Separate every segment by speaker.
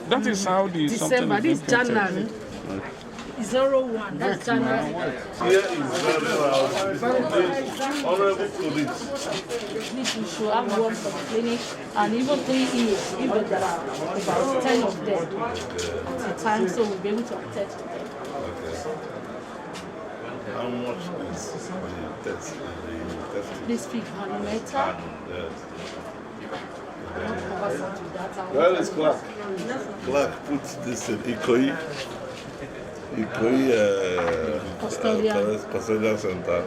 Speaker 1: That is how the
Speaker 2: December, this January. 01, that's January.
Speaker 3: Here is very loud. Honorable police.
Speaker 2: We should have one for the clinic and even 3 years, even there are about 10 of them at a time, so we'll be able to attend to them.
Speaker 3: How much is the test?
Speaker 2: This week, Animator.
Speaker 3: Where is Clark? Clark puts this in Ikoyi. Custodian Center.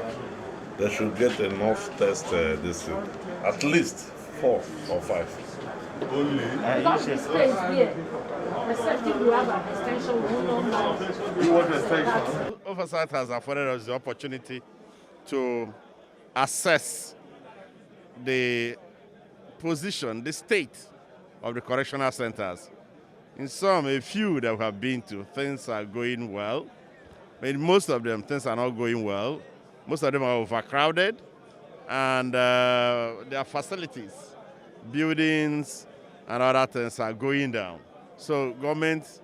Speaker 3: They should get enough tests this week. At least 4 or 5. Only?
Speaker 2: Because this place here, except if you have an extension, we don't know.
Speaker 3: You want extension?
Speaker 4: Oversight has afforded us the opportunity to assess the position, the state of the correctional centers. In some, a few that we have been to, things are going well. In most of them, things are not going well. Most of them are overcrowded, and their facilities, buildings, and other things are going down. So government,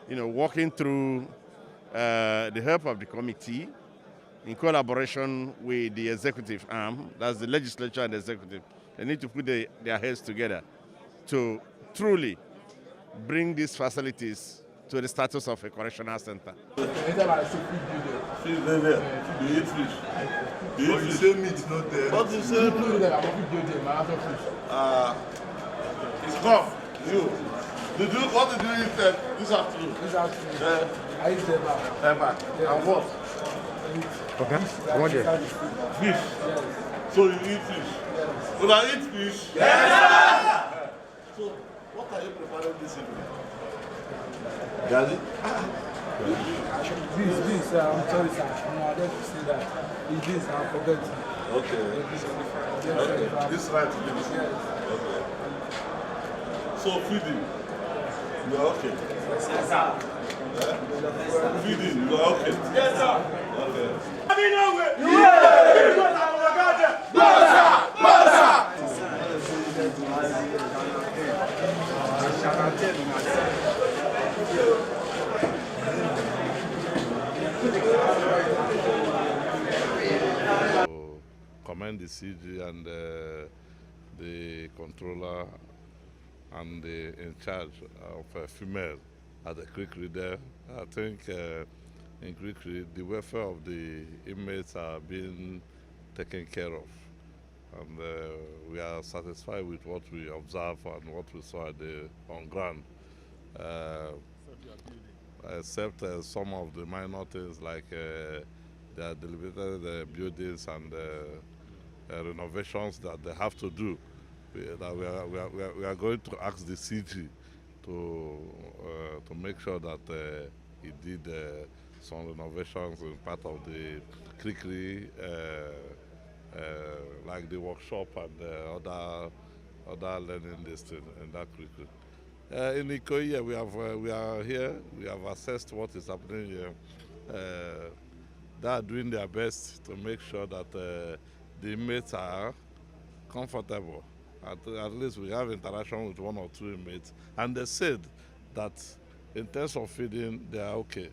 Speaker 4: working through the help of the committee, in collaboration with the executive arm, that's the legislature and the executive, they need to put their heads together to truly bring these facilities to the status of a correctional center.
Speaker 3: Fish there. Do you eat fish? Do you eat fish? Meat not there. What you say? It's gone. What did you eat this afternoon?
Speaker 5: This afternoon. I eat eba.
Speaker 3: And what?
Speaker 1: Okay.
Speaker 3: Fish. Yes. So you eat fish? Yes. Will I eat fish?
Speaker 5: Yes.
Speaker 3: So what are you preparing this evening? Gazi?
Speaker 5: This, I'm sorry, sir. No, I don't say that. It is, I forget.
Speaker 3: Okay. This right to this.
Speaker 5: Yes.
Speaker 3: Okay. So feeding. You are okay?
Speaker 5: Yes, sir.
Speaker 3: Feeding, you are okay?
Speaker 5: Yes, sir.
Speaker 3: Okay. Commend the CG and the controller and the in charge of female at the quick reader. I think in quick read, the welfare of the inmates are being taken care of, and we are satisfied with what we observed and what we saw on ground. Except some of the minor things like they are deliberated buildings and renovations that they have to do. We are going to ask the CG to make sure that he did some renovations in part of the Krikri, like the workshop and other learning listing in that Krikri. In Ikoyi, we are here. We have assessed what is happening here. They are doing their best to make sure that the inmates are comfortable. At least we have interaction with 1 or 2 inmates, and they said that in terms of feeding, they are okay.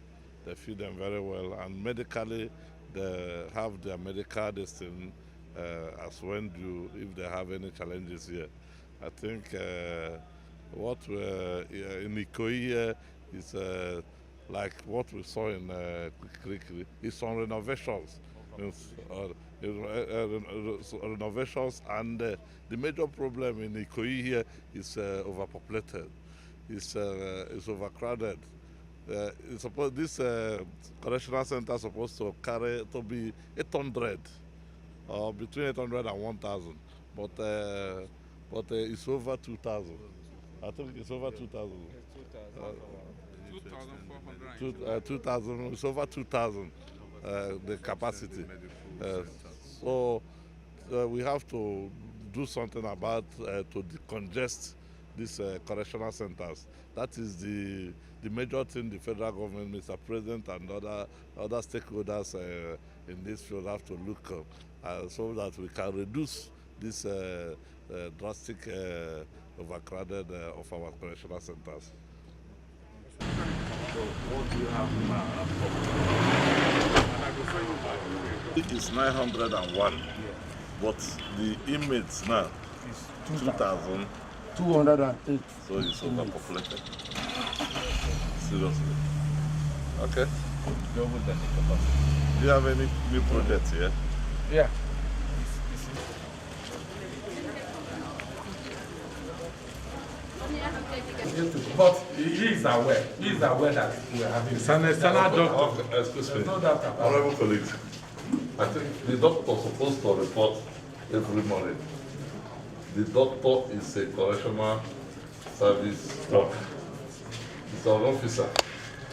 Speaker 3: They feed them very well, and medically, they have their medical destiny as when due if they have any challenges here. I think what in Ikoyi is like what we saw in Krikri, is some renovations. Renovations, and the major problem in Ikoyi here is overpopulated. It's overcrowded. This correctional center is supposed to be 800 or between 800 and 1,000, but it's over 2,000. I think it's over 2,000. 2,000. It's over 2,000. The capacity. So we have to do something about to decongest these correctional centers. That is the major thing the federal government, Mr. President, and other stakeholders in this field have to look so that we can reduce this drastic overcrowded of our correctional centers. So what do you have now? It is 901, but the inmates now is 2,208. So it's overpopulated. Seriously. Okay. Do you have any new projects here?
Speaker 1: Yeah. But he is aware. He is aware that we are having. It's an external doctor.
Speaker 3: Excuse me.
Speaker 1: No doubt about it.
Speaker 3: Honorable colleagues, I think the doctor is supposed to report every morning. The doctor is a correctional service worker. He's an officer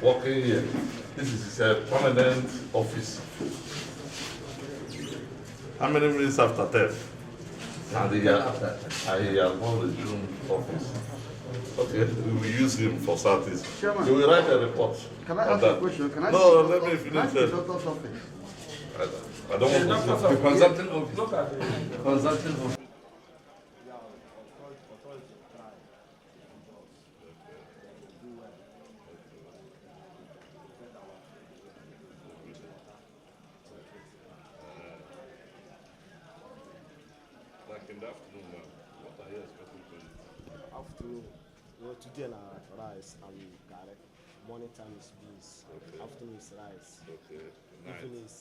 Speaker 3: working here. This is a permanent office. How many minutes after 10? And he has not resumed office. Okay, we will use him for Southeast.
Speaker 6: Chairman.
Speaker 3: He will write a report.
Speaker 6: Can I
Speaker 3: on
Speaker 6: ask
Speaker 3: that.
Speaker 6: a question? Can I
Speaker 3: No,
Speaker 6: see
Speaker 3: let me finish
Speaker 6: the
Speaker 3: that.
Speaker 6: doctor's office?
Speaker 3: I don't want to say.
Speaker 1: The consulting office. Look at the consulting office.
Speaker 3: Like in the afternoon now, what are you expecting to eat?
Speaker 7: Afternoon, today na rice and garlic. Morning time is beans.
Speaker 3: Okay.
Speaker 7: Afternoon is rice.
Speaker 3: Okay,
Speaker 7: Evening
Speaker 3: nice.
Speaker 7: is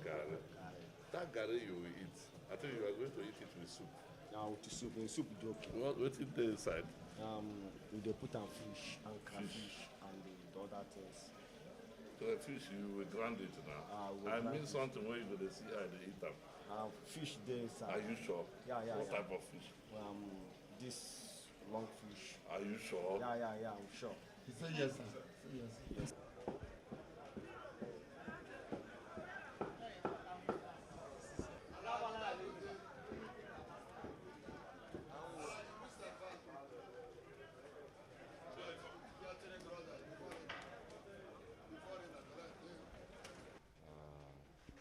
Speaker 3: Garlic.
Speaker 7: garlic.
Speaker 3: That garlic you will eat, I think you are going to eat it with soup.
Speaker 7: Now with the soup, in soup is okay.
Speaker 3: What is the inside?
Speaker 7: We dey put am fish and crayfish and the other things.
Speaker 3: So the fish, you will grind it now.
Speaker 7: We
Speaker 3: I
Speaker 7: grind
Speaker 3: mean
Speaker 7: it.
Speaker 3: something where you go to see how they eat them.
Speaker 7: Fish dey
Speaker 3: Are
Speaker 7: inside.
Speaker 3: you sure?
Speaker 7: Yeah, yeah,
Speaker 3: What
Speaker 7: yeah.
Speaker 3: type of fish?
Speaker 7: This long fish.
Speaker 3: Are you sure?
Speaker 7: Yeah, I'm sure.
Speaker 6: He said yes, sir. Yes.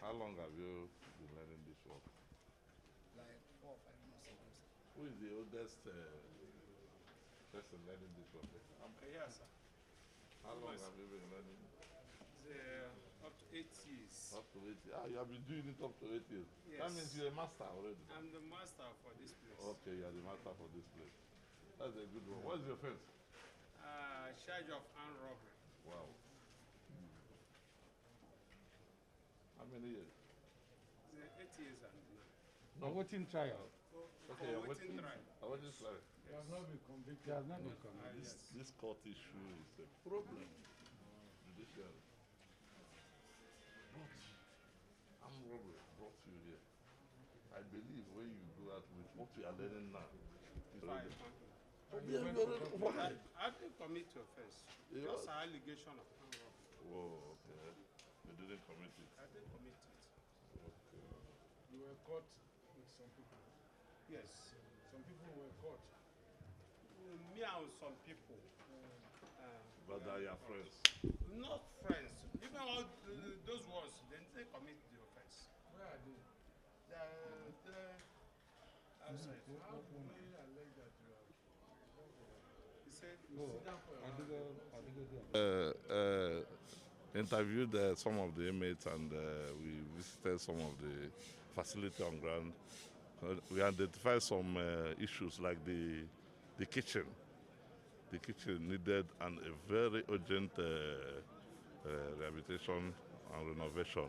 Speaker 3: How long have you been learning this work?
Speaker 6: Like 4 or 5 months ago, sir.
Speaker 3: Who is the oldest person learning this work?
Speaker 8: Yes, sir.
Speaker 3: How long have you been learning?
Speaker 8: Up to 8 years.
Speaker 3: Up to 8 years. Ah, you have been doing it up to 8 years. That
Speaker 8: Yes.
Speaker 3: means you're a master already.
Speaker 8: I'm the master for this place.
Speaker 3: Okay, you're the master for this place. That's a good one. What's your offense?
Speaker 8: Charge of armed robbery.
Speaker 3: Wow. How many years?
Speaker 8: 8 years and
Speaker 1: No, waiting trial.
Speaker 3: Okay, you're
Speaker 8: waiting
Speaker 3: waiting.
Speaker 8: trial.
Speaker 3: I want this trial.
Speaker 1: He has not been convicted. He has not been convicted.
Speaker 3: This court issue is a problem. Judiciary. But armed robbery brought you here. I believe when you go out with what you are learning now, it's
Speaker 8: Fine.
Speaker 3: why?
Speaker 8: I didn't commit to offense.
Speaker 3: Yeah.
Speaker 8: Just an allegation of armed robbery.
Speaker 3: Whoa, okay. You didn't commit it.
Speaker 8: I didn't commit it.
Speaker 3: Okay.
Speaker 1: You were caught with some people.
Speaker 8: Yes.
Speaker 1: Some people were caught.
Speaker 8: Me and some people.
Speaker 3: But they are your friends.
Speaker 8: Not friends. Even all those ones, they didn't commit the offense.
Speaker 1: Where are they?
Speaker 8: They're outside.
Speaker 1: How can we allege that you are?
Speaker 8: He said,
Speaker 3: Interviewed some of the inmates and we visited some of the facility on ground. We identified some issues like the kitchen. The kitchen needed a very urgent rehabilitation and renovation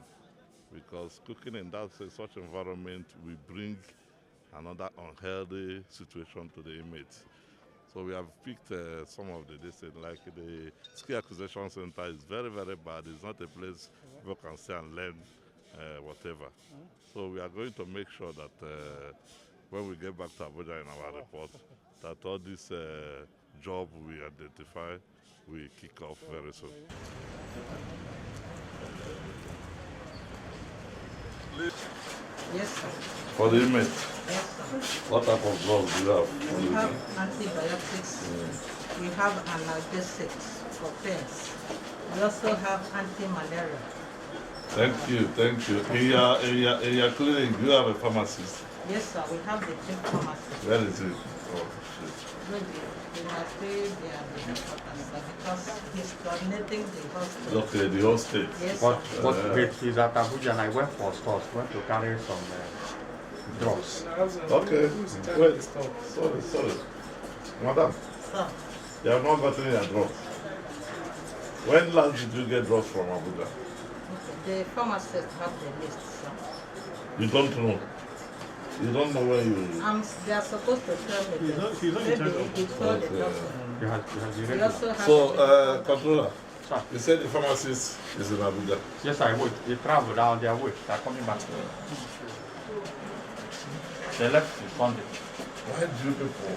Speaker 3: because cooking in such environment will bring another unhealthy situation to the inmates. So we have picked some of the distance, like the skill acquisition center is very, very bad. It's not a place people can stay and learn whatever. So we are going to make sure that when we get back to Abuja in our report, that all this job we identify will kick off very soon.
Speaker 9: Yes, sir.
Speaker 3: For the inmates,
Speaker 9: Yes, sir.
Speaker 3: what type of drugs do you have?
Speaker 9: We have antibiotics. We have analgesics for pains. We also have anti-malaria.
Speaker 3: Thank you, thank you. In your clinic, do you have a pharmacist?
Speaker 9: Yes, sir. We have the chief pharmacist.
Speaker 3: Where is it? Oh, shit.
Speaker 9: Maybe he has stayed there the headquarters because he's coordinating the hospital.
Speaker 3: Okay, the whole state.
Speaker 9: Yes,
Speaker 10: But
Speaker 9: sir.
Speaker 10: he's at Abuja and I went for stores, went to carry some drugs.
Speaker 3: Okay. Wait, sorry. Madam,
Speaker 9: Sir,
Speaker 3: you have not gotten your drugs. When last did you get drugs from Abuja?
Speaker 9: the pharmacist have the list, sir.
Speaker 3: You don't know. You don't know when you...
Speaker 9: They are supposed to tell me this. Maybe he told the doctor. We also have
Speaker 3: So, controller, you said the pharmacist is in Abuja.
Speaker 10: Yes, I would. They travel down their way. They're coming back. They left on Sunday.
Speaker 3: Why do you people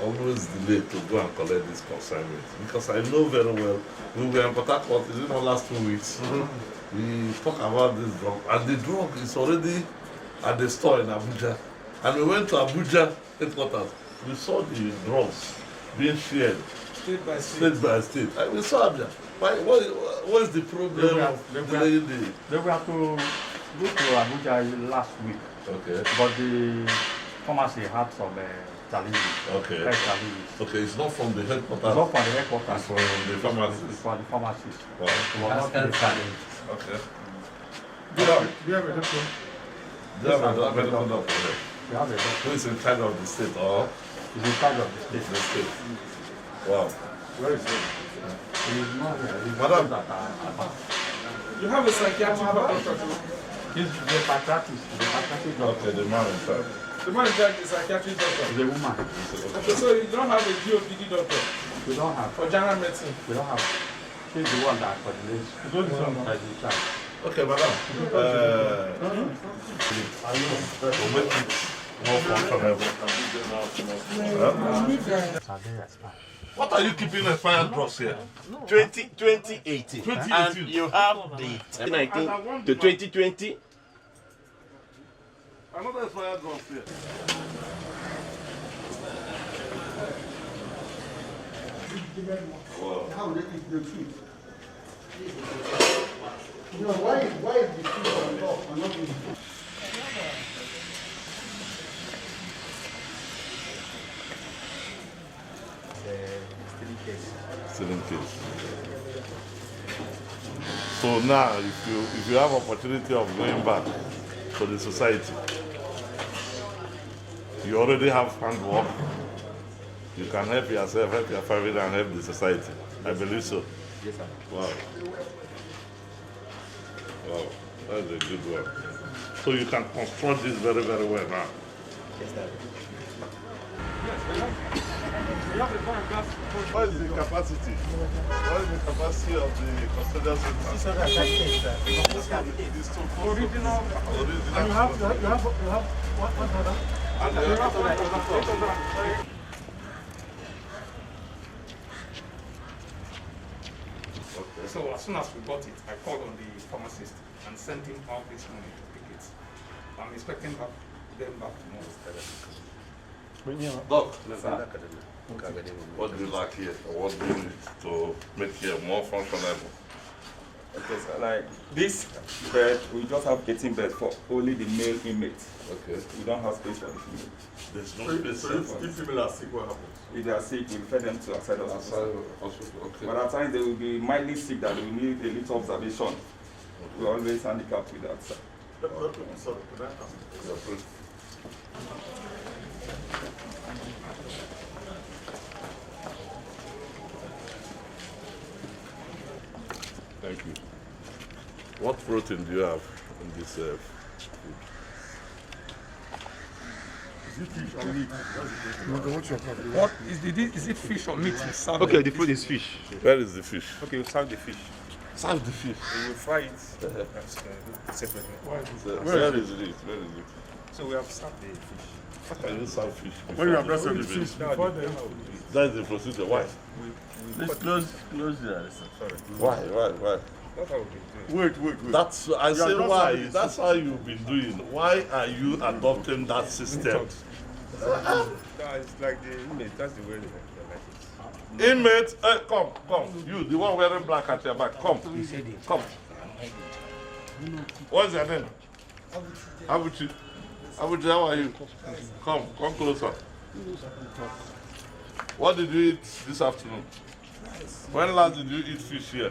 Speaker 3: always delay to go and collect this consignment? Because I know very well, we were in Port Harcourt, is it not last 2 weeks? We talk about this drug, and the drug is already at the store in Abuja. And we went to Abuja headquarters. We saw the drugs being shared
Speaker 5: State by state.
Speaker 3: state by state. And we saw Abuja. What is the problem of delaying the...
Speaker 10: They were to go to Abuja last week,
Speaker 3: Okay.
Speaker 10: but the pharmacy had some challenges.
Speaker 3: Okay.
Speaker 10: Health challenges.
Speaker 3: Okay, it's not from the headquarters.
Speaker 10: It's not from the headquarters.
Speaker 3: It's from the
Speaker 10: It's
Speaker 3: pharmacist.
Speaker 10: from the pharmacist.
Speaker 3: Wow.
Speaker 10: It was not the challenge.
Speaker 3: Okay.
Speaker 5: Do you have a doctor?
Speaker 3: Do you have a medical doctor there?
Speaker 10: We have a doctor.
Speaker 3: Who is in charge of the state or
Speaker 10: He's in charge of the state.
Speaker 3: the state? Wow.
Speaker 5: Where is he?
Speaker 10: He's not he's
Speaker 3: Madam.
Speaker 10: not that
Speaker 5: You have a psychiatric doctor too.
Speaker 10: He's the psychiatrist. The psychiatric doctor.
Speaker 3: Okay, the man in charge.
Speaker 5: The man in charge is a psychiatric doctor.
Speaker 10: He's a woman.
Speaker 5: Okay, so you don't have a GOPD doctor
Speaker 10: We don't have.
Speaker 5: for general medicine.
Speaker 10: We don't have. She's the one that coordinates. She's the one that is in charge.
Speaker 3: Okay, madam. We'll make it more functional. What are you keeping expired drugs here?
Speaker 4: 2018.
Speaker 3: 2018.
Speaker 4: And you have the 2019 to 2020.
Speaker 3: Another expired drugs here. Wow.
Speaker 6: How they eat the food? You know, why is the food on top and not in the food?
Speaker 3: Still in case. So now, if you have opportunity of going back to the society, you already have handwork. You can help yourself, help your family, and help the society. I believe so.
Speaker 7: Yes, sir.
Speaker 3: Wow. Wow, that's a good one. So you can construct this very, very well now.
Speaker 7: Yes, sir.
Speaker 3: What is the capacity? What is the capacity of the custodial center? It's too full.
Speaker 5: Original.
Speaker 3: Original.
Speaker 5: You have what other?
Speaker 3: And you have
Speaker 1: So as soon as we got it, I called on the pharmacist and sent him out this morning to pick it. I'm expecting them back tomorrow.
Speaker 3: Doc, what do you like here? Or what do you need to make here more functional?
Speaker 11: Okay, so like this bed, we just have 18 beds for only the male inmate.
Speaker 3: Okay.
Speaker 11: We don't have space for the female.
Speaker 3: There's no space.
Speaker 11: If
Speaker 3: female are sick, what happens?
Speaker 11: If they are sick, we refer them to outside
Speaker 3: Outside
Speaker 11: hospital.
Speaker 3: hospital, okay.
Speaker 11: But at times they will be mildly sick that they will need a little observation. We are always handicapped with that.
Speaker 3: Sorry, could I ask? Yeah, please. Thank you. What protein do you have in this food?
Speaker 5: Is it fish or meat? What is it fish or meat?
Speaker 11: Okay, the food is fish.
Speaker 3: Where is the fish?
Speaker 11: Okay, we'll serve the fish.
Speaker 3: Serve the fish.
Speaker 11: We will fry it separately.
Speaker 3: Where is it? Where is it?
Speaker 11: So we have served the fish.
Speaker 3: How can you serve fish?
Speaker 5: When you are
Speaker 3: before
Speaker 5: breast of the fish, before the
Speaker 3: That's the procedure. Why?
Speaker 11: Let's close there. Sorry.
Speaker 3: Why?
Speaker 11: That's how we've been doing.
Speaker 5: wait.
Speaker 3: That's I say
Speaker 5: not
Speaker 3: why.
Speaker 5: serving the
Speaker 3: That's how you've been doing. Why are you adopting that system?
Speaker 11: It's like the inmate, that's the way they like it.
Speaker 3: Inmate, come. You, the one wearing black at your back, come. What's your name? Abuchi. Abuchi, how are you? Come closer. What did you eat this afternoon? When last did you eat fish here?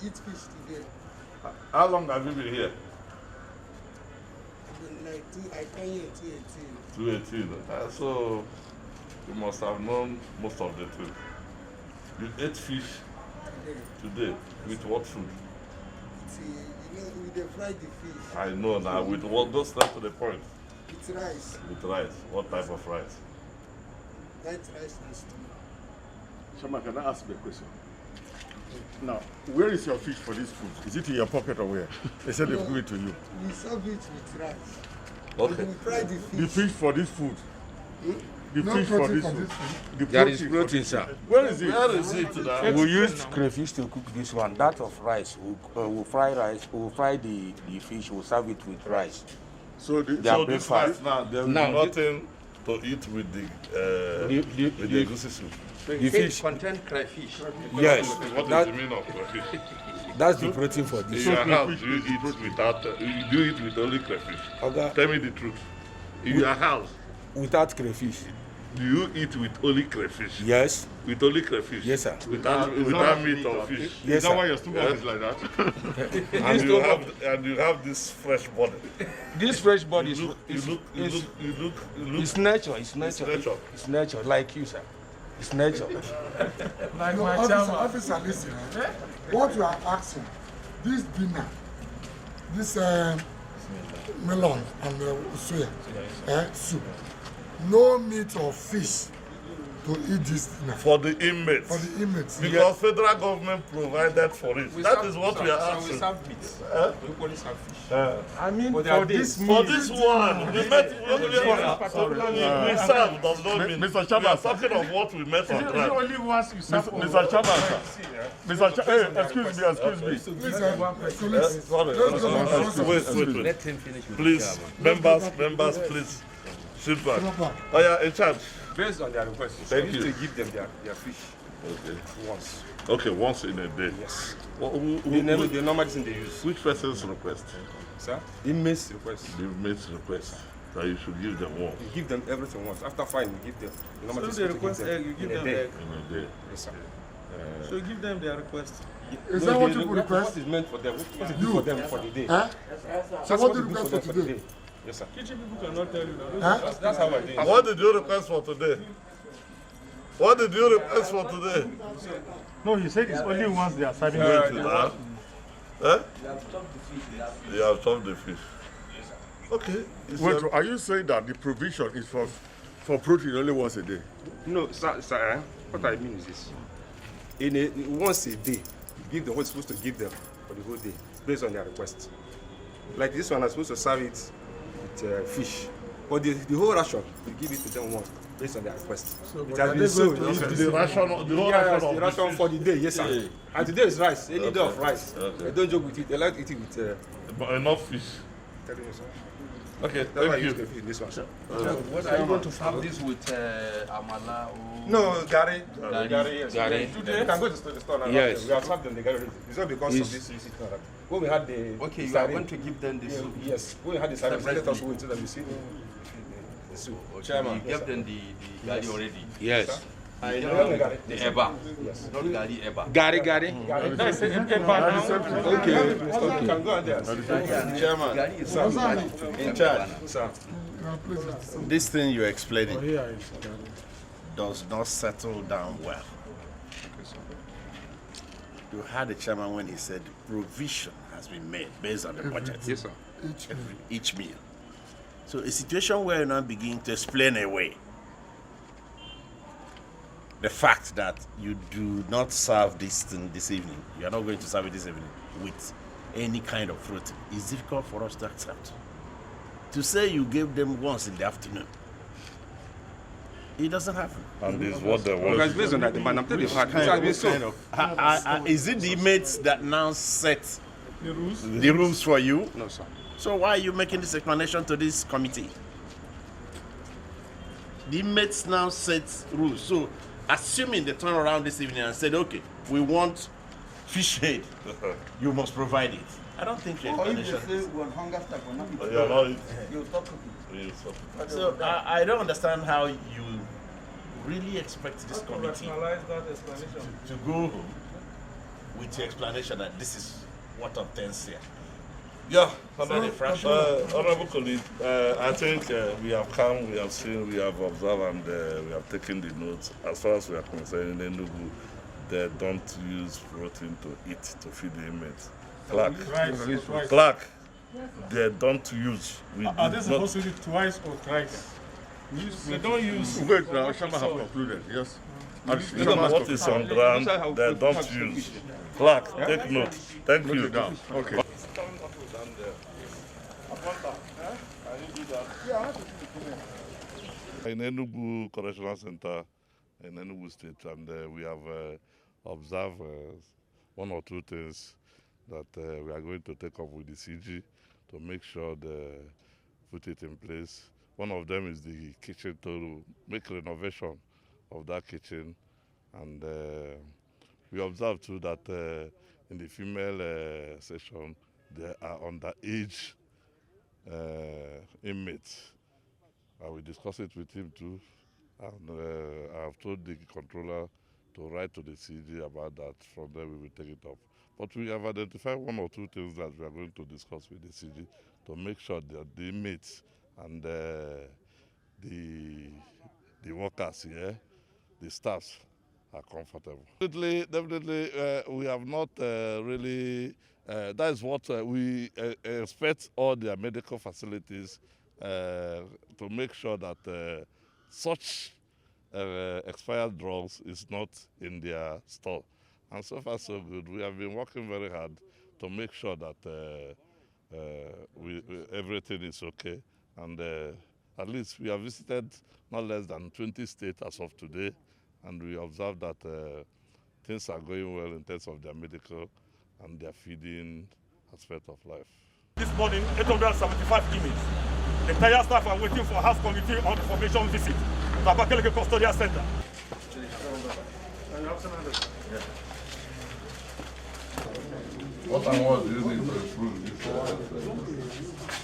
Speaker 6: We eat fish today.
Speaker 3: How long have you been here?
Speaker 6: Like I came here
Speaker 3: 218. So you must have known most of the truth. You ate fish today with what food?
Speaker 6: We fried the fish.
Speaker 3: I know now. With what? Go straight to the point.
Speaker 6: With rice.
Speaker 3: With rice. What type of rice?
Speaker 6: White rice and stew.
Speaker 5: Shama, can I ask you a question? Now, where is your fish for this food? Is it in your pocket or where? They said they give it to you.
Speaker 6: We serve it with rice.
Speaker 3: Okay.
Speaker 6: We fry the fish.
Speaker 5: The fish for this food. The
Speaker 6: No
Speaker 5: fish for
Speaker 6: protein
Speaker 5: this
Speaker 6: for
Speaker 5: food.
Speaker 6: this food.
Speaker 5: The
Speaker 12: There is
Speaker 5: for
Speaker 12: protein,
Speaker 5: this
Speaker 12: sir.
Speaker 5: food. Where is it?
Speaker 3: Where is it now?
Speaker 12: We use crayfish to cook this one. That of rice, we'll fry rice. We'll fry the fish. We'll serve it with rice.
Speaker 5: So
Speaker 3: this rice now, there's nothing to eat with the egusi soup.
Speaker 12: The fish
Speaker 10: contain crayfish.
Speaker 12: Yes.
Speaker 3: What is the meaning of crayfish?
Speaker 12: That's the protein for
Speaker 3: In
Speaker 12: this.
Speaker 3: your house, do you eat without? You do eat with only crayfish?
Speaker 12: Okay.
Speaker 3: Tell me the truth. In your house,
Speaker 12: Without crayfish.
Speaker 3: do you eat with only crayfish?
Speaker 12: Yes.
Speaker 3: With only crayfish?
Speaker 12: Yes, sir.
Speaker 3: Without meat or fish?
Speaker 12: Yes,
Speaker 5: Is that
Speaker 12: sir.
Speaker 5: why your stomach is like that?
Speaker 3: and you have this fresh body.
Speaker 12: This fresh body
Speaker 3: You look.
Speaker 12: it's nature. It's nature.
Speaker 3: nature.
Speaker 12: It's nature, like you, sir. It's nature.
Speaker 1: Like
Speaker 6: No,
Speaker 1: my
Speaker 6: officer, listen. What you are asking, this dinner, this melon and soya soup, no meat or fish to eat this dinner.
Speaker 3: For the inmates.
Speaker 6: For the inmates.
Speaker 3: Because federal government provided for it. That is what we are asking.
Speaker 1: We serve meat. We only serve fish.
Speaker 5: I mean,
Speaker 1: But
Speaker 5: for this
Speaker 3: For
Speaker 5: meal.
Speaker 3: this one, we met we serve does not mean.
Speaker 5: Mr.
Speaker 3: We are
Speaker 5: Chairman,
Speaker 3: talking of what we met on ground.
Speaker 5: only once you serve Mr. Chairman, sir. Mr. Hey, excuse me.
Speaker 3: Wait.
Speaker 10: Let him finish with
Speaker 3: Please, members, please. Sit back. Oh yeah, in charge.
Speaker 10: Based on their request,
Speaker 3: Thank
Speaker 10: we
Speaker 3: you.
Speaker 10: need to give them their fish
Speaker 3: Okay.
Speaker 10: once.
Speaker 3: Okay, once in a day.
Speaker 10: Yes.
Speaker 3: Who-
Speaker 10: The normal thing they use.
Speaker 3: which person's request?
Speaker 10: Sir? Inmates request.
Speaker 3: The inmates request that you should give them one
Speaker 10: We give them everything once. After fine, we give them. The normal
Speaker 1: So
Speaker 10: thing
Speaker 1: they
Speaker 10: is to
Speaker 1: request egg, you give
Speaker 10: in a
Speaker 1: them
Speaker 10: day.
Speaker 1: egg.
Speaker 3: in a day.
Speaker 10: Yes, sir.
Speaker 1: So give them their request.
Speaker 6: Is
Speaker 10: No,
Speaker 6: that what
Speaker 10: they-
Speaker 6: you request?
Speaker 10: What is meant for them? What is good for them for the day?
Speaker 6: Huh?
Speaker 10: That's
Speaker 6: So what
Speaker 10: what
Speaker 6: do
Speaker 10: is
Speaker 6: you
Speaker 10: good
Speaker 6: request for
Speaker 10: the
Speaker 6: today?
Speaker 10: day. Yes, sir.
Speaker 1: Kitchen people cannot tell you that.
Speaker 6: Huh?
Speaker 10: That's how I do it.
Speaker 3: What did you request for today? What did you request for today?
Speaker 5: No, he said it's only once they are serving
Speaker 3: Wait to that. Huh? You have chopped the fish. Okay. It's
Speaker 5: Wait,
Speaker 3: your-
Speaker 5: are you saying that the provision is for protein only once a day?
Speaker 10: No, sir, what I mean is this. Once a day, you give them what you're supposed to give them for the whole day, based on their request. Like this one, I'm supposed to serve it with fish. But the whole ration, we give it to them once, based on their request. It has been so.
Speaker 3: The ration, the whole
Speaker 10: Yes,
Speaker 3: ration
Speaker 10: the
Speaker 3: of the
Speaker 10: ration
Speaker 3: fish.
Speaker 10: for the day, yes, sir. And today is rice, any day of rice.
Speaker 3: Okay.
Speaker 10: They don't joke with it, they like to eat it with.
Speaker 3: But enough fish.
Speaker 10: Telling you, sir.
Speaker 3: Okay,
Speaker 10: That's why I
Speaker 3: thank
Speaker 10: use the
Speaker 3: you.
Speaker 10: fish in this one.
Speaker 12: What are you going to serve this with amala or?
Speaker 10: No, Gary.
Speaker 12: Gary.
Speaker 10: Gary, yes.
Speaker 12: Gary.
Speaker 10: Today, you can go to the store now.
Speaker 12: Yes.
Speaker 10: We have served them the Gary. It's not because
Speaker 12: Yes.
Speaker 10: of this visit. When we had the.
Speaker 12: Okay,
Speaker 10: the
Speaker 12: you are
Speaker 10: sardine,
Speaker 12: going to give them the soup.
Speaker 10: Yes, when we had the service, let us wait so that we see the soup. Chairman.
Speaker 12: You gave them the gari already.
Speaker 10: Yes.
Speaker 12: I
Speaker 10: know.
Speaker 12: know the eba.
Speaker 10: Yes.
Speaker 12: Not gari eba.
Speaker 10: Gary.
Speaker 1: That's it.
Speaker 10: Okay. You can go on there.
Speaker 8: Chairman,
Speaker 10: Sir. In charge. Sir.
Speaker 8: this thing you're explaining does not settle down well. You heard the chairman when he said provision has been made based on the budget.
Speaker 10: Yes, sir.
Speaker 8: Each meal. So a situation where you now begin to explain away the fact that you do not serve this thing this evening, you are not going to serve it this evening with any kind of fruit, is difficult for us to accept. To say you gave them once in the afternoon, it doesn't happen.
Speaker 3: And this is what they want.
Speaker 10: Because based on that demand, I'm telling you, it has been so.
Speaker 8: Is it the inmates that now set the rules for you?
Speaker 10: No, sir.
Speaker 8: So why are you making this explanation to this committee? The inmates now set rules. So assuming they turn around this evening and said, okay, we want fish head, you must provide it. I don't think your
Speaker 13: Or if
Speaker 8: explanation.
Speaker 13: they say when hunger strike, will not eat.
Speaker 3: You are not
Speaker 13: You stop cooking.
Speaker 8: So I don't understand how you really expect this committee
Speaker 1: that explanation.
Speaker 8: to go home with the explanation that this is what obtains here.
Speaker 3: Yeah,
Speaker 8: Is that a fraction?
Speaker 3: Honorable colleague, I think we have come, we have seen, we have observed, and we have taken the notes. As far as we are concerned, in Enugu, they don't use protein to eat to feed the inmates. Clark, they don't use.
Speaker 1: Are they supposed to do it twice or thrice?
Speaker 3: They don't use.
Speaker 5: Wait, now Shama have concluded, yes?
Speaker 3: Even what is on ground, they don't use. Clark, take note. Thank you.
Speaker 5: Okay.
Speaker 3: In Enugu Correctional Center in Enugu State, and we have observed one or two things that we are going to take up with the CG to make sure they put it in place. One of them is the kitchen, to make renovation of that kitchen, and we observed too that in the female section there are underage inmates. I will discuss it with him too, and I have told the controller to write to the CG about that. From there we will take it up. But we have identified one or two things that we are going to discuss with the CG to make sure that the inmates and the workers here, the staffs, are comfortable. Definitely, we have not really. That is what we expect all their medical facilities to make sure that such expired drugs is not in their store. And so far so good. We have been working very hard to make sure that everything is okay. And at least we have visited not less than 20 states as of today, and we observed that things are going well in terms of their medical and their feeding aspect of life.
Speaker 14: This morning, 875 inmates. The entire staff are waiting for House Committee on Information visit to Abakaliki Custodial Center.
Speaker 3: What and what do you need to improve this?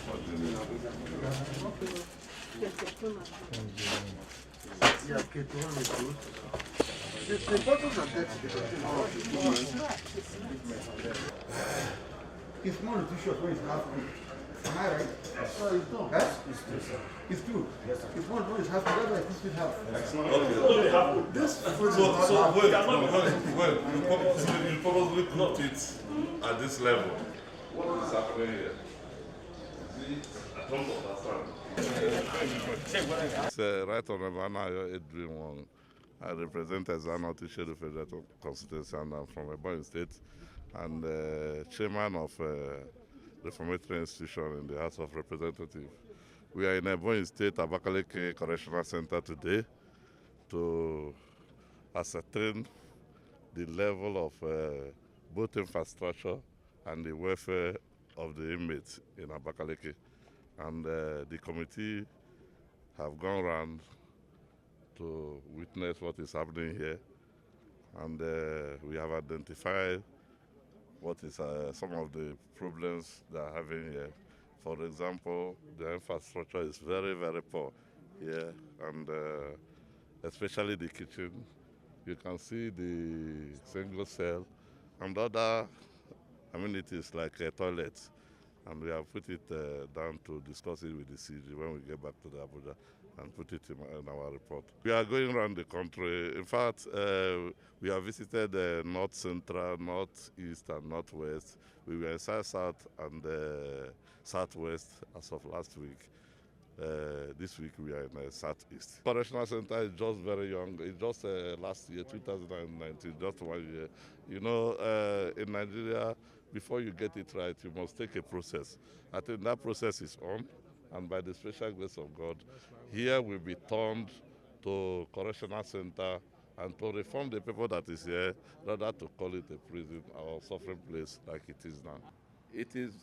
Speaker 3: What do you need?
Speaker 13: Yeah, K2 is good. The bottles are it's more nutritious when it's half cooked. Am I right? No, it's not. Huh? It's true. Yes, sir. It's more when it's half cooked. That's why it's half.
Speaker 3: Okay.
Speaker 13: This food
Speaker 3: So wait, you probably cooked it at this level. What is happening here? I don't understand. It's Right Honorable Anayo Edwin Wong. I represent Ezana Tisheru Federal Constituency, and I'm from Ebonyi State, and chairman of Reformatory Institution in the House of Representatives. We are in Ebonyi State, Abakaliki Correctional Center today to ascertain the level of both infrastructure and the welfare of the inmates in Abakaliki. And the committee have gone around to witness what is happening here, and we have identified what is some of the problems they are having here. For example, the infrastructure is very, very poor here, and especially the kitchen. You can see the single cell and other amenities like a toilet, and we have put it down to discuss it with the CG when we get back to the Abuja and put it in our report. We are going around the country. In fact, we have visited North Central, North East, and Northwest. We were in South and Southwest as of last week. This week we are in Southeast. Correctional Center is just very young. It's just last year, 2019, just 1 year. You know, in Nigeria, before you get it right, you must take a process. I think that process is on, and by the special grace of God, here will be turned to Correctional Center and to reform the people that is here, rather to call it a prison or suffering place like it is now. It is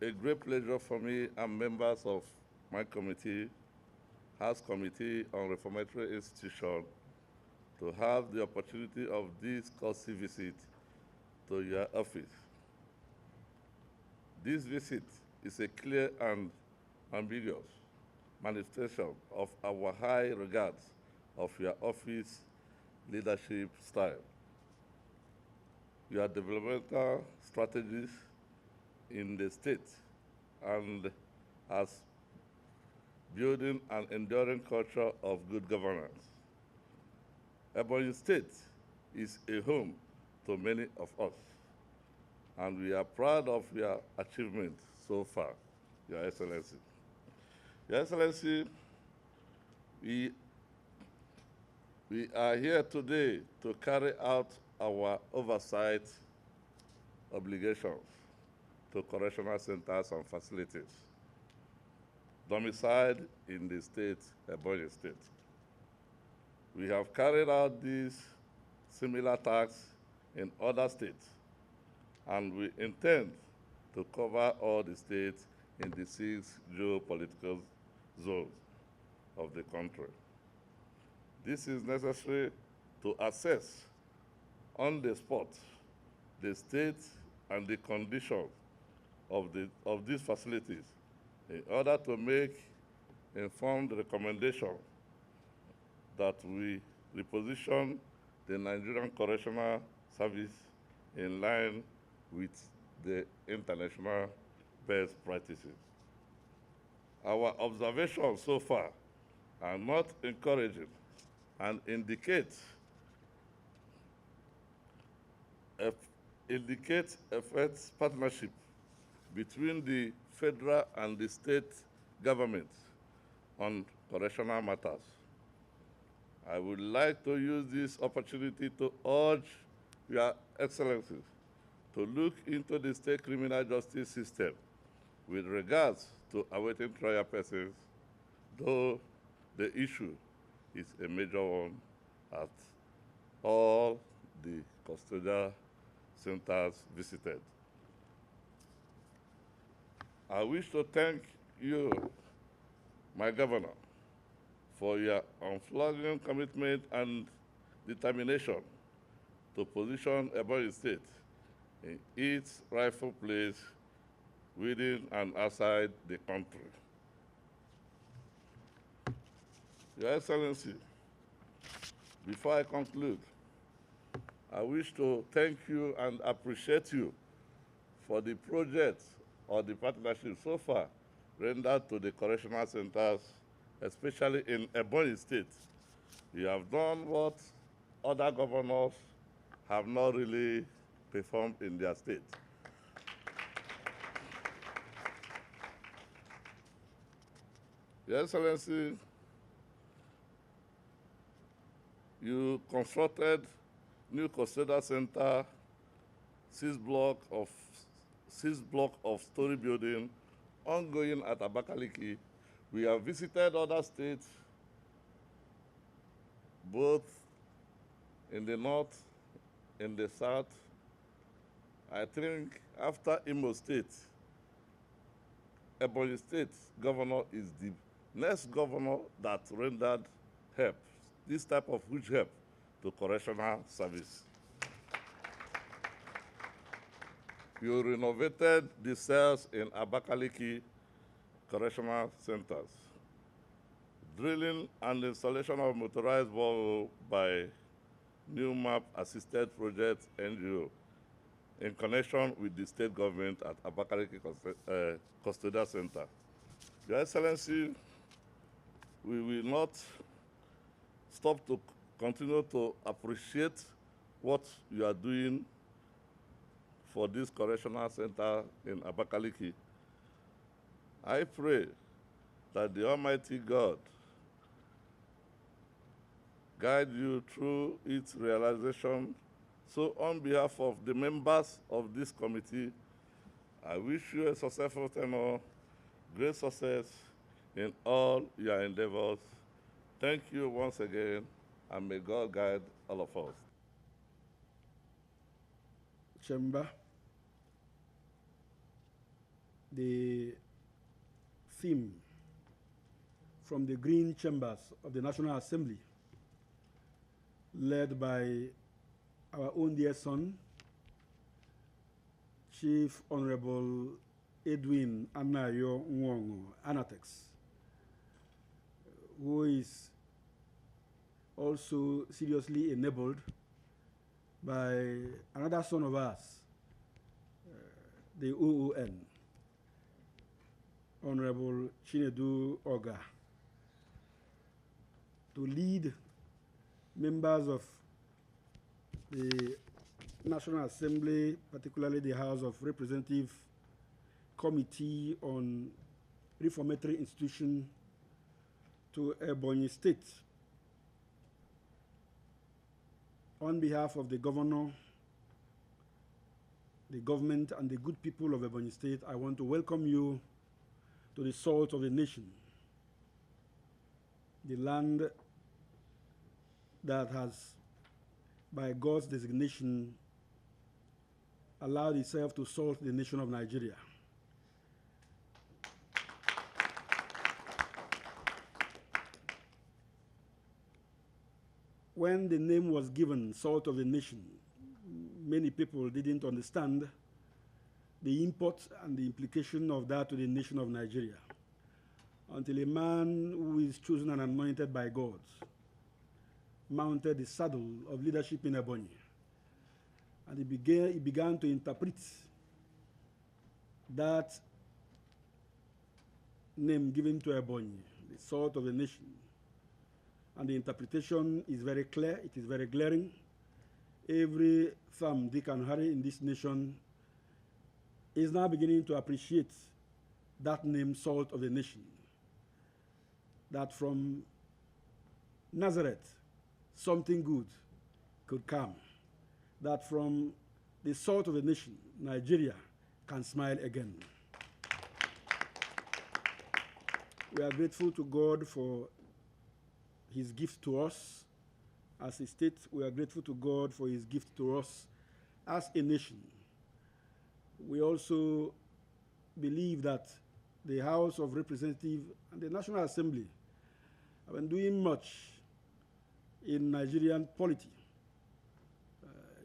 Speaker 3: a great pleasure for me and members of my committee, House Committee on Reformatory Institution, to have the opportunity of this courtesy visit to your office. This visit is a clear and ambiguous manifestation of our high regards of your office leadership style, your developmental strategies in the state, and as building an enduring culture of good governance. Ebonyi State is a home to many of us, and we are proud of your achievements so far, Your Excellency. Your Excellency, we are here today to carry out our oversight obligations to correctional centers and facilities domiciled in the state, Ebonyi State. We have carried out these similar tasks in other states, and we intend to cover all the states in the 6 geopolitical zones of the country. This is necessary to assess on the spot the state and the condition of these facilities in order to make informed recommendations that we reposition the Nigerian Correctional Service in line with the international best practices. Our observations so far are not encouraging and indicate effective partnership between the federal and the state governments on correctional matters. I would like to use this opportunity to urge Your Excellencies to look into the state criminal justice system with regards to awaiting trial persons, though the issue is a major one at all the custodial centers visited. I wish to thank you, my governor, for your unflagging commitment and determination to position Ebonyi State in its rightful place within and outside the country. Your Excellency, before I conclude, I wish to thank you and appreciate you for the project or the partnership so far rendered to the correctional centers, especially in Ebonyi State. You have done what other governors have not really performed in their state. Your Excellency, you constructed new custodial center, 6 block of story building, ongoing at Abakaliki. We have visited other states, both in the north, in the south. I think after Imo State, Ebonyi State governor is the next governor that rendered help, this type of huge help to correctional service. You renovated the cells in Abakaliki correctional centers. Drilling and installation of motorized borehole by New Map Assisted Project NGO in connection with the state government at Abakaliki Custodial Center. Your Excellency, we will not stop to continue to appreciate what you are doing for this correctional center in Abakaliki. I pray that the Almighty God guide you through its realization. So on behalf of the members of this committee, I wish you a successful tenure, great success in all your endeavors. Thank you once again, and may God guide all of us.
Speaker 13: Chamber, the theme from the Green Chambers of the National Assembly, led by our own dear son, Chief Honorable
Speaker 15: Edwin Anayo Nwongo, Anatex, who is also seriously enabled by another son of ours, the OON, Honorable Chinedu Oga, to lead members of the National Assembly, particularly the House of Representatives Committee on Reformatory Institution to Ebonyi State. On behalf of the governor, the government, and the good people of Ebonyi State, I want to welcome you to the salt of the nation, the land that has, by God's designation, allowed itself to salt the nation of Nigeria. When the name was given, Salt of the Nation, many people didn't understand the import and the implication of that to the nation of Nigeria, until a man who is chosen and anointed by God mounted the saddle of leadership in Ebonyi, and he began to interpret that name given to Ebonyi, the Salt of the Nation. And the interpretation is very clear, it is very glaring. Every thumb, Dick and Harry in this nation is now beginning to appreciate that name, Salt of the Nation. That from Nazareth, something good could come. That from the salt of the nation, Nigeria, can smile again. We are grateful to God for his gift to us as a state. We are grateful to God for his gift to us as a nation. We also believe that the House of Representatives and the National Assembly have been doing much in Nigerian polity,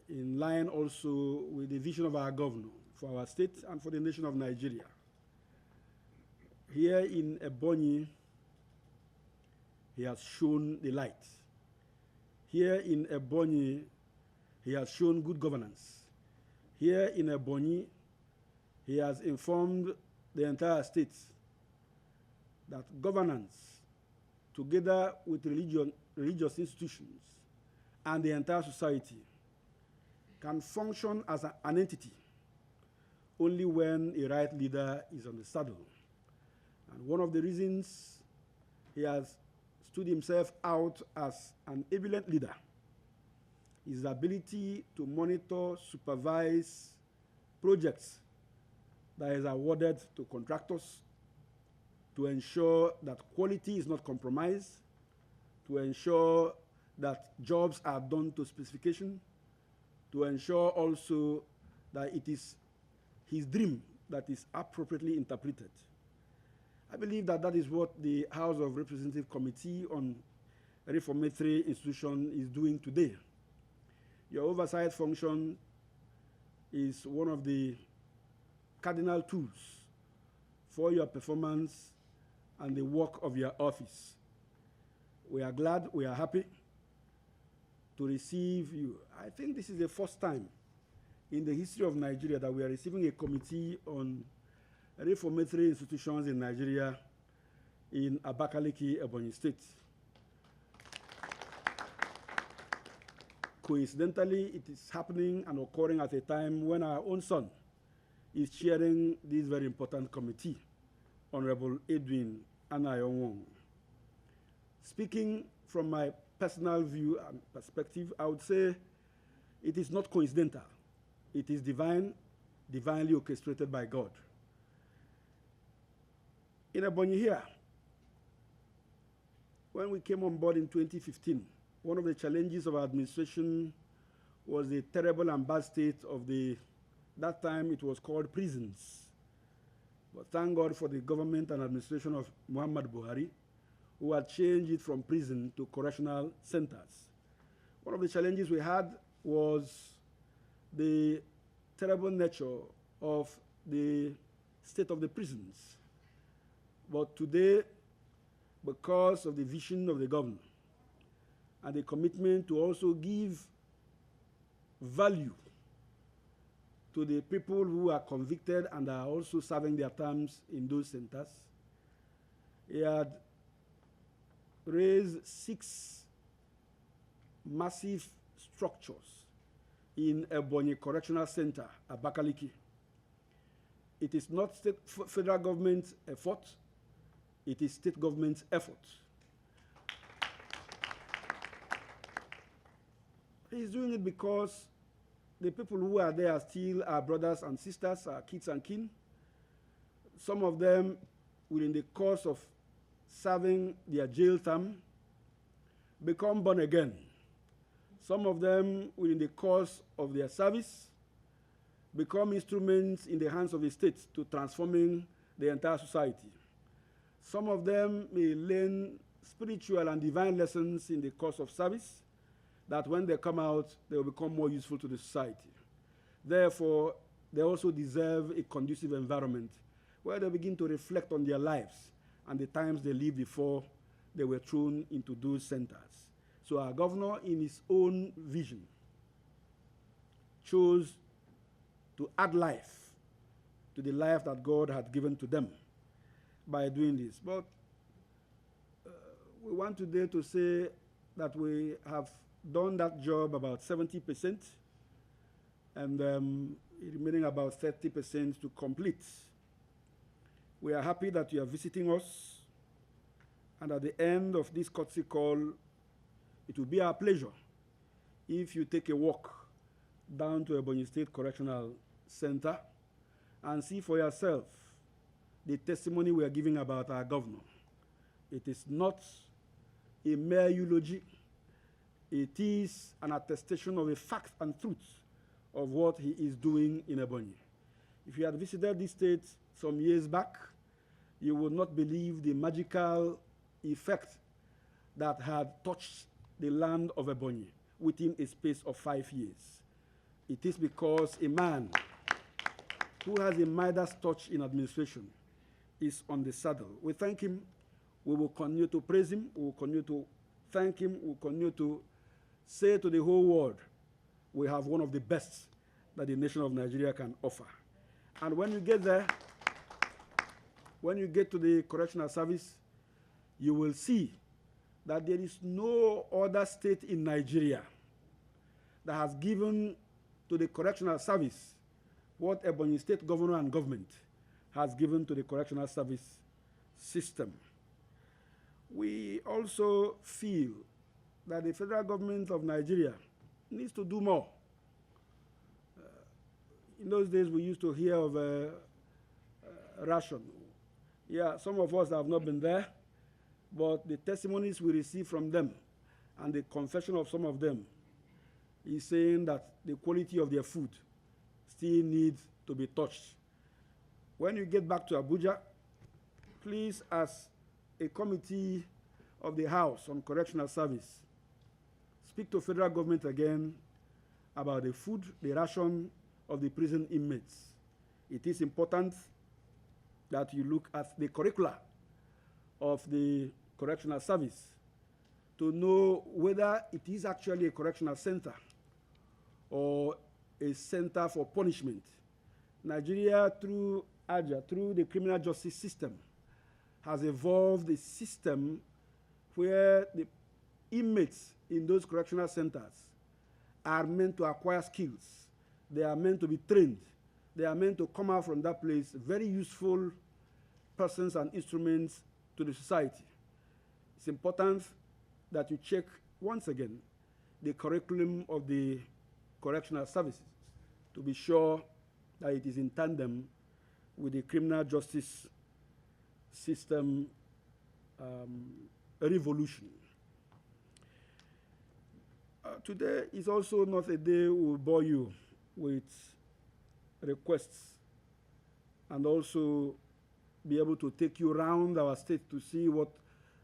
Speaker 15: in line also with the vision of our governor for our state and for the nation of Nigeria. Here in Ebonyi, he has shown the light. Here in Ebonyi, he has shown good governance. Here in Ebonyi, he has informed the entire state that governance, together with religious institutions and the entire society, can function as an entity only when a right leader is on the saddle. And one of the reasons he has stood himself out as an eminent leader is his ability to monitor, supervise projects that is awarded to contractors, to ensure that quality is not compromised, to ensure that jobs are done to specification, to ensure also that it is his dream that is appropriately interpreted. I believe that that is what the House of Representatives Committee on Reformatory Institution is doing today. Your oversight function is one of the cardinal tools for your performance and the work of your office. We are glad, we are happy to receive you. I think this is the first time in the history of Nigeria that we are receiving a committee on reformatory institutions in Nigeria in Abakaliki, Ebonyi State. Coincidentally, it is happening and occurring at a time when our own son is chairing this very important committee, Honorable Edwin Anayonwong. Speaking from my personal view and perspective, I would say it is not coincidental. It is divine, divinely orchestrated by God. In Ebonyi here, when we came on board in 2015, one of the challenges of our administration was the terrible and bad state of that time it was called prisons. But thank God for the government and administration of Muhammad Buhari, who had changed it from prison to correctional centers. One of the challenges we had was the terrible nature of the state of the prisons. But today, because of the vision of the governor and the commitment to also give value to the people who are convicted and are also serving their terms in those centers, he had raised 6 massive structures in Ebonyi Correctional Center, Abakaliki. It is not federal government effort, it is state government's effort. He's doing it because the people who are there still are brothers and sisters, are kids and kin. Some of them will, in the course of serving their jail term, become born again. Some of them will, in the course of their service, become instruments in the hands of the state to transforming the entire society. Some of them may learn spiritual and divine lessons in the course of service that when they come out, they will become more useful to the society. Therefore, they also deserve a conducive environment where they begin to reflect on their lives and the times they lived before they were thrown into those centers. So our governor, in his own vision, chose to add life to the life that God had given to them by doing this. But we want today to say that we have done that job about 70%, and remaining about 30% to complete. We are happy that you are visiting us, and at the end of this courtesy call, it will be our pleasure if you take a walk down to Ebonyi State Correctional Center and see for yourself the testimony we are giving about our governor. It is not a mere eulogy. It is an attestation of a fact and truth of what he is doing in Ebonyi. If you had visited this state some years back, you would not believe the magical effect that had touched the land of Ebonyi within a space of 5 years. It is because a man who has a Midas touch in administration is on the saddle. We thank him. We will continue to praise him. We will continue to thank him. We will continue to say to the whole world, we have one of the best that the nation of Nigeria can offer. And when you get there, when you get to the correctional service, you will see that there is no other state in Nigeria that has given to the correctional service what Ebonyi State governor and government has given to the correctional service system. We also feel that the federal government of Nigeria needs to do more. In those days, we used to hear of ration. Yeah, some of us have not been there, but the testimonies we receive from them and the confession of some of them is saying that the quality of their food still needs to be touched. When you get back to Abuja, please, as a committee of the House on Correctional Service, speak to federal government again about the food, the ration of the prison inmates. It is important that you look at the curricula of the correctional service to know whether it is actually a correctional center or a center for punishment. Nigeria, through AJA, through the criminal justice system, has evolved a system where the inmates in those correctional centers are meant to acquire skills. They are meant to be trained. They are meant to come out from that place very useful persons and instruments to the society. It's important that you check once again the curriculum of the correctional services to be sure that it is in tandem with the criminal justice system revolution. Today is also not a day we will bore you with requests and also be able to take you around our state to see what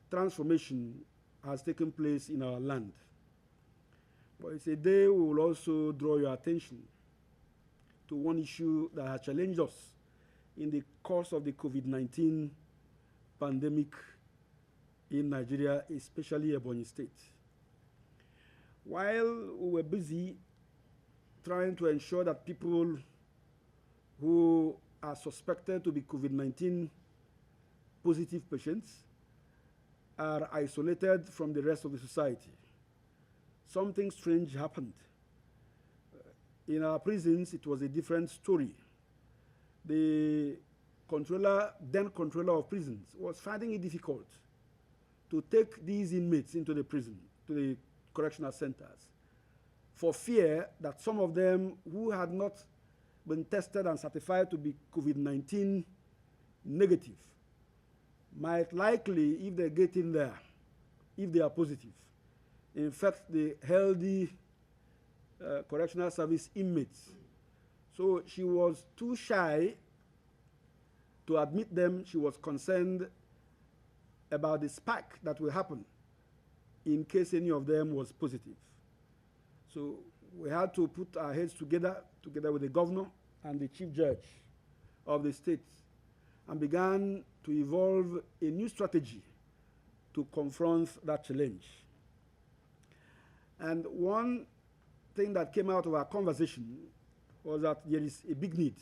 Speaker 15: transformation has taken place in our land. But it's a day we will also draw your attention to one issue that has challenged us in the course of the COVID-19 pandemic in Nigeria, especially Ebonyi State. While we were busy trying to ensure that people who are suspected to be COVID-19 positive patients are isolated from the rest of the society, something strange happened. In our prisons, it was a different story. The then controller of prisons, was finding it difficult to take these inmates into the prison, to the correctional centers, for fear that some of them who had not been tested and certified to be COVID-19 negative might likely, if they get in there, if they are positive, infect the healthy correctional service inmates. So she was too shy to admit them. She was concerned about the spike that will happen in case any of them was positive. So we had to put our heads together with the governor and the chief judge of the state, and began to evolve a new strategy to confront that challenge. And one thing that came out of our conversation was that there is a big need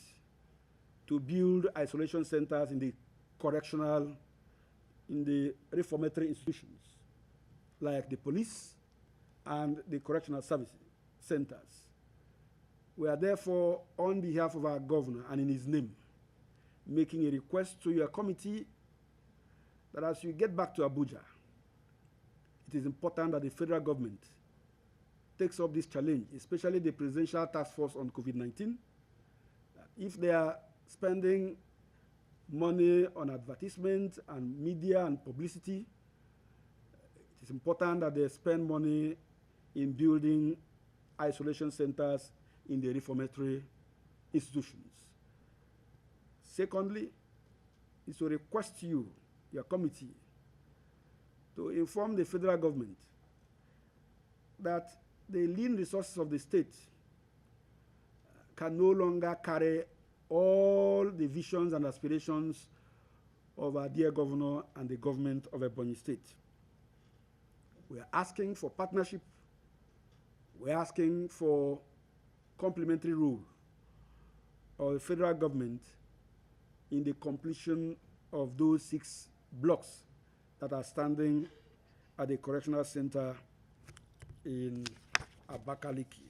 Speaker 15: to build isolation centers in the correctional, in the reformatory institutions, like the police and the correctional services centers. We are therefore, on behalf of our governor and in his name, making a request to your committee that as you get back to Abuja, it is important that the federal government takes up this challenge, especially the Presidential Task Force on COVID-19. If they are spending money on advertisement and media and publicity, it is important that they spend money in building isolation centers in the reformatory institutions. Secondly, is to request you, your committee, to inform the federal government that the lean resources of the state can no longer carry all the visions and aspirations of our dear governor and the government of Ebonyi State. We are asking for partnership. We are asking for complementary role of the federal government in the completion of those 6 blocks that are standing at the correctional center in Abakaliki.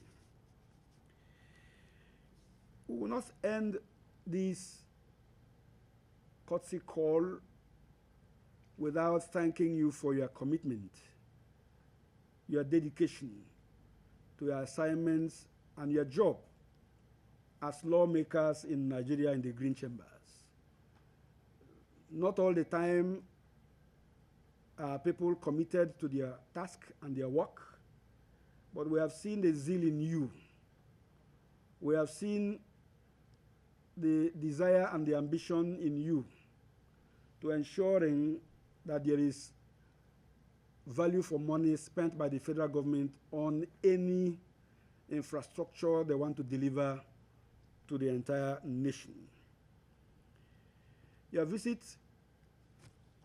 Speaker 15: We will not end this courtesy call without thanking you for your commitment, your dedication to your assignments and your job as lawmakers in Nigeria in the Green Chambers. Not all the time are people committed to their task and their work, but we have seen the zeal in you. We have seen the desire and the ambition in you to ensuring that there is value for money spent by the federal government on any infrastructure they want to deliver to the entire nation. Your visit,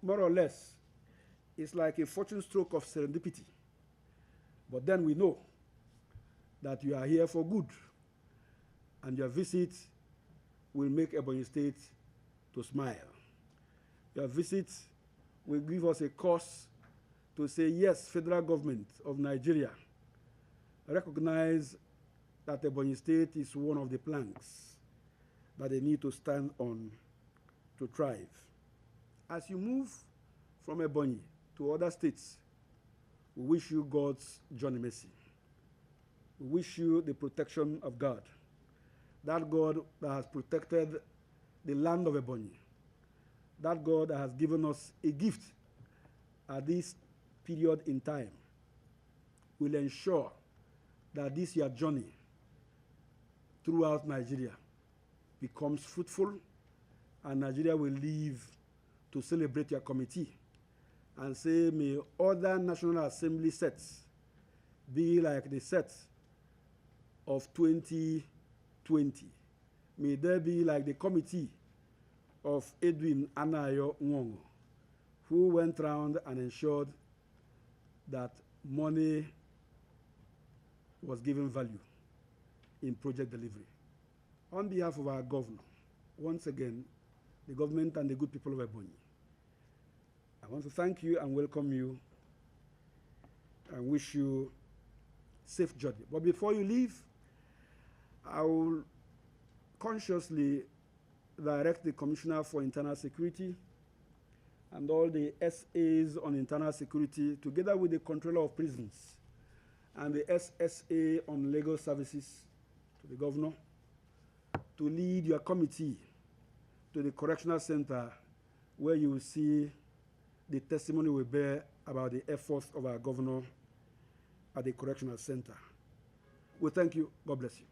Speaker 15: more or less, is like a fortune stroke of serendipity. But then we know that you are here for good, and your visit will make Ebonyi State to smile. Your visit will give us a cause to say, yes, federal government of Nigeria recognize that Ebonyi State is one of the planks that they need to stand on to thrive. As you move from Ebonyi to other states, we wish you God's journey mercy. We wish you the protection of God, that God that has protected the land of Ebonyi, that God that has given us a gift at this period in time, will ensure that this your journey throughout Nigeria becomes fruitful, and Nigeria will live to celebrate your committee and say, may other National Assembly sets be like the sets of 2020. May there be like the committee of Edwin Anayo Nwongo, who went round and ensured that money was given value in project delivery. On behalf of our governor, once again, the government and the good people of Ebonyi, I want to thank you and welcome you and wish you safe journey. But before you leave, I will consciously direct the Commissioner for Internal Security and all the SAs on internal security, together with the Controller of Prisons and the SSA on legal services, to the Governor, to lead your committee to the Correctional Center, where you will see the testimony we bear about the efforts of our Governor at the Correctional Center. We thank you. God bless you.